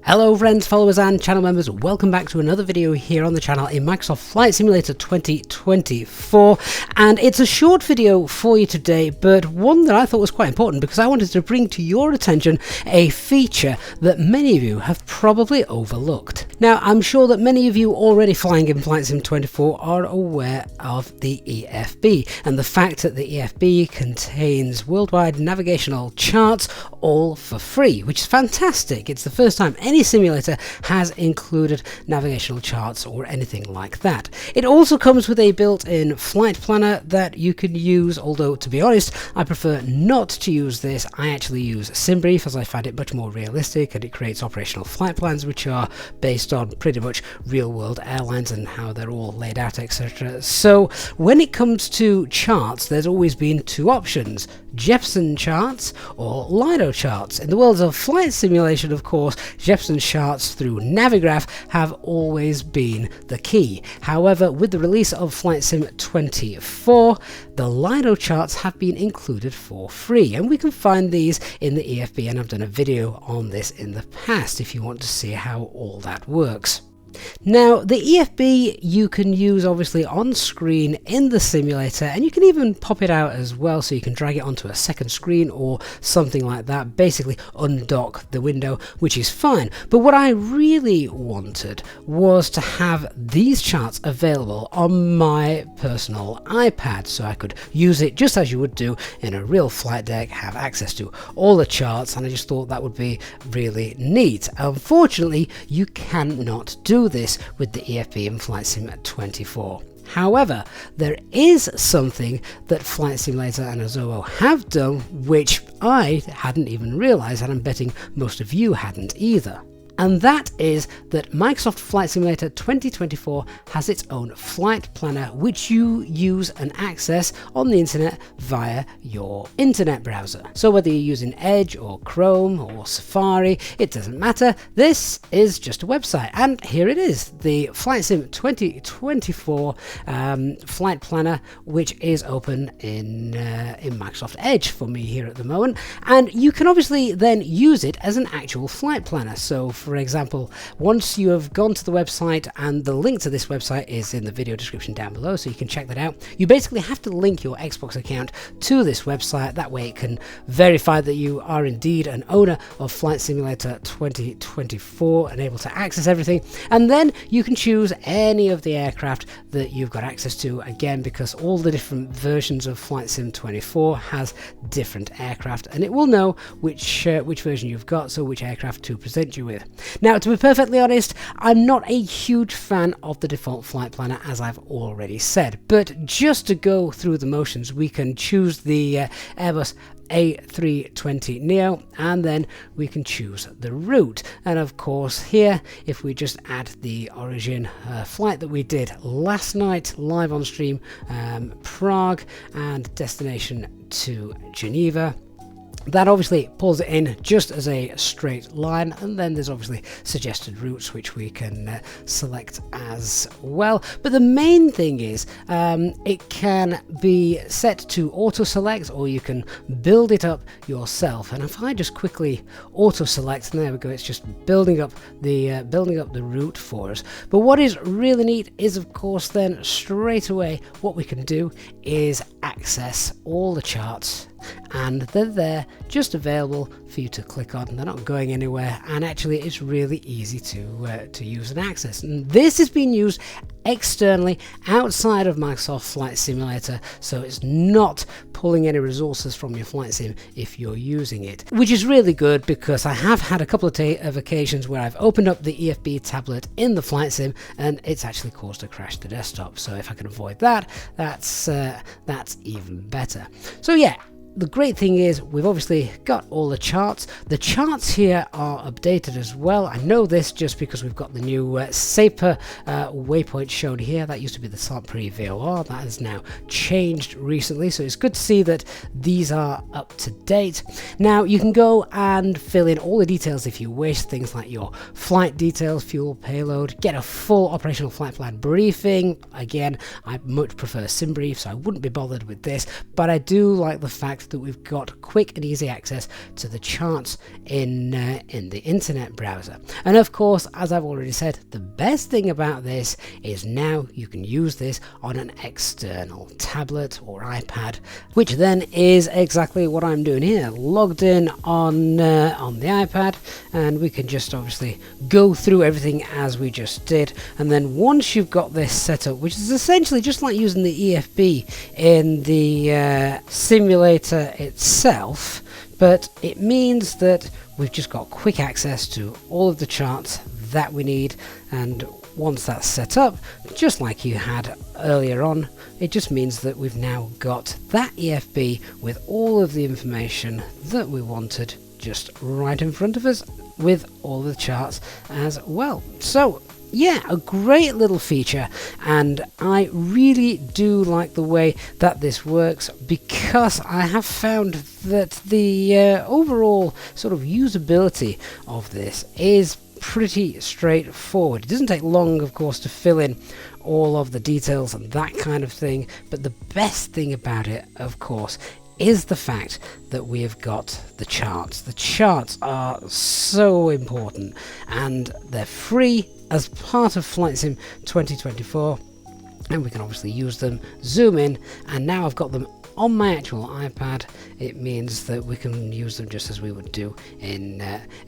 Hello friends, followers and channel members, welcome back to another video here on the channel in Microsoft Flight Simulator 2024, and it's a short video for you today, but one that I thought was quite important because I wanted to bring to your attention a feature that many of you have probably overlooked. Now, I'm sure that many of you already flying in Flight Sim 24 are aware of the EFB and the fact that the EFB contains worldwide navigational charts all for free, which is fantastic. It's the first time any simulator has included navigational charts or anything like that. It also comes with a built-in flight planner that you can use, although to be honest I prefer not to use this. I actually use SimBrief as I find it much more realistic, and it creates operational flight plans which are based on pretty much real-world airlines and how they're all laid out, etc. So when it comes to charts, there's always been two options: Jefferson charts or LIDO charts. In the world of flight simulation, of course, Jefferson charts through Navigraph have always been the key. However, with the release of Flight Sim 24, the LIDO charts have been included for free, and we can find these in the EFB, and I've done a video on this in the past if you want to see how all that works. Now, the EFB you can use obviously on screen in the simulator, and you can even pop it out as well, so you can drag it onto a second screen or something like that, basically undock the window, which is fine. But what I really wanted was to have these charts available on my personal iPad, so I could use it just as you would do in a real flight deck, have access to all the charts, and I just thought that would be really neat. Unfortunately, you cannot do this with the EFB in Flight Sim 24. However, there is something that Flight Simulator and Azovo have done which I hadn't even realized, and I'm betting most of you hadn't either. And that is that Microsoft Flight Simulator 2024 has its own flight planner which you use and access on the internet via your internet browser. So whether you're using Edge or Chrome or Safari, it doesn't matter. This is just a website, and here it is, the Flight Sim 2024 flight planner, which is open in Microsoft Edge for me here at the moment, and you can obviously then use it as an actual flight planner. So for example, once you have gone to the website, and the link to this website is in the video description down below, so you can check that out, you basically have to link your Xbox account to this website. That way it can verify that you are indeed an owner of Flight Simulator 2024 and able to access everything, and then you can choose any of the aircraft that you've got access to, again because all the different versions of Flight Sim 24 has different aircraft, and it will know which version you've got, so which aircraft to present you with. Now, to be perfectly honest, I'm not a huge fan of the default flight planner, as I've already said, but just to go through the motions, we can choose the Airbus A320neo, and then we can choose the route. And of course here, if we just add the origin flight that we did last night live on stream, Prague, and destination to Geneva, that obviously pulls it in just as a straight line, and then there's obviously suggested routes which we can select as well. But the main thing is it can be set to auto select, or you can build it up yourself. And if I just quickly auto select, and there we go, it's just building up the route for us. But what is really neat is, of course, then straight away what we can do is access all the charts, and they're there just available for you to click on. They're not going anywhere, and actually it's really easy to use and access. And this is being used externally outside of Microsoft Flight Simulator, so it's not pulling any resources from your flight sim if you're using it, which is really good, because I have had a couple of occasions where I've opened up the EFB tablet in the flight sim and it's actually caused a crash to desktop. So if I can avoid that, that's even better. So yeah, the great thing is we've obviously got all the charts. The charts here are updated as well. I know this just because we've got the new SAPER waypoint shown here. That used to be the Saint-Prix VOR. That has now changed recently, so it's good to see that these are up to date. Now you can go and fill in all the details if you wish, things like your flight details, fuel, payload, get a full operational flight plan briefing. Again, I much prefer SimBrief, so I wouldn't be bothered with this, but I do like the fact fact that we've got quick and easy access to the charts in the internet browser. And of course, as I've already said, the best thing about this is now you can use this on an external tablet or iPad, which then is exactly what I'm doing here, logged in on the iPad, and we can just obviously go through everything as we just did. And then once you've got this set up, which is essentially just like using the EFB in the simulator itself, but it means that we've just got quick access to all of the charts that we need. And once that's set up, just like you had earlier on, it just means that we've now got that EFB with all of the information that we wanted just right in front of us, with all the charts as well. So yeah, a great little feature, and I really do like the way that this works, because I have found that the overall sort of usability of this is pretty straightforward. It doesn't take long, of course, to fill in all of the details and that kind of thing, but the best thing about it, of course, is the fact that we have got the charts. The charts are so important, and they're free as part of Flight Sim 2024, and we can obviously use them, zoom in, and now I've got them on my actual iPad. It means that we can use them just as we would do in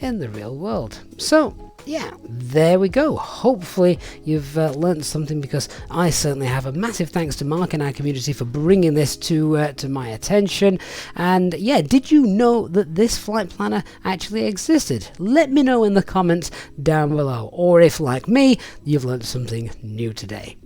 the real world. So yeah, there we go. Hopefully you've learned something, because I certainly have. A massive thanks to Mark and our community for bringing this to my attention. And yeah, did you know that this flight planner actually existed? Let me know in the comments down below, or if, like me, you've learned something new today.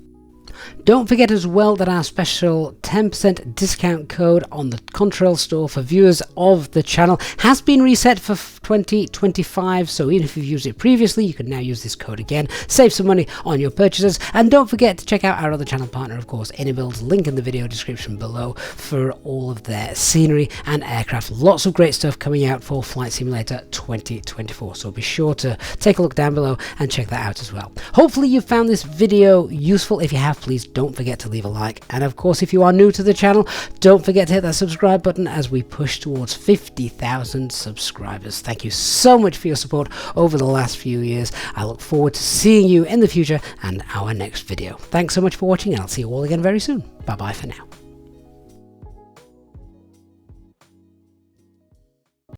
Don't forget as well that our special 10% discount code on the Contrail store for viewers of the channel has been reset for 2025, so even if you've used it previously, you can now use this code again, save some money on your purchases. And don't forget to check out our other channel partner, of course, Anybuilds, link in the video description below, for all of their scenery and aircraft. Lots of great stuff coming out for Flight Simulator 2024, so be sure to take a look down below and check that out as well. Hopefully you found this video useful. If you have, please don't forget to leave a like, and of course, if you are new to the channel, don't forget to hit that subscribe button as we push towards 50,000 subscribers. Thank you so much for your support over the last few years. I look forward to seeing you in the future and our next video. Thanks so much for watching, and I'll see you all again very soon. Bye bye for now.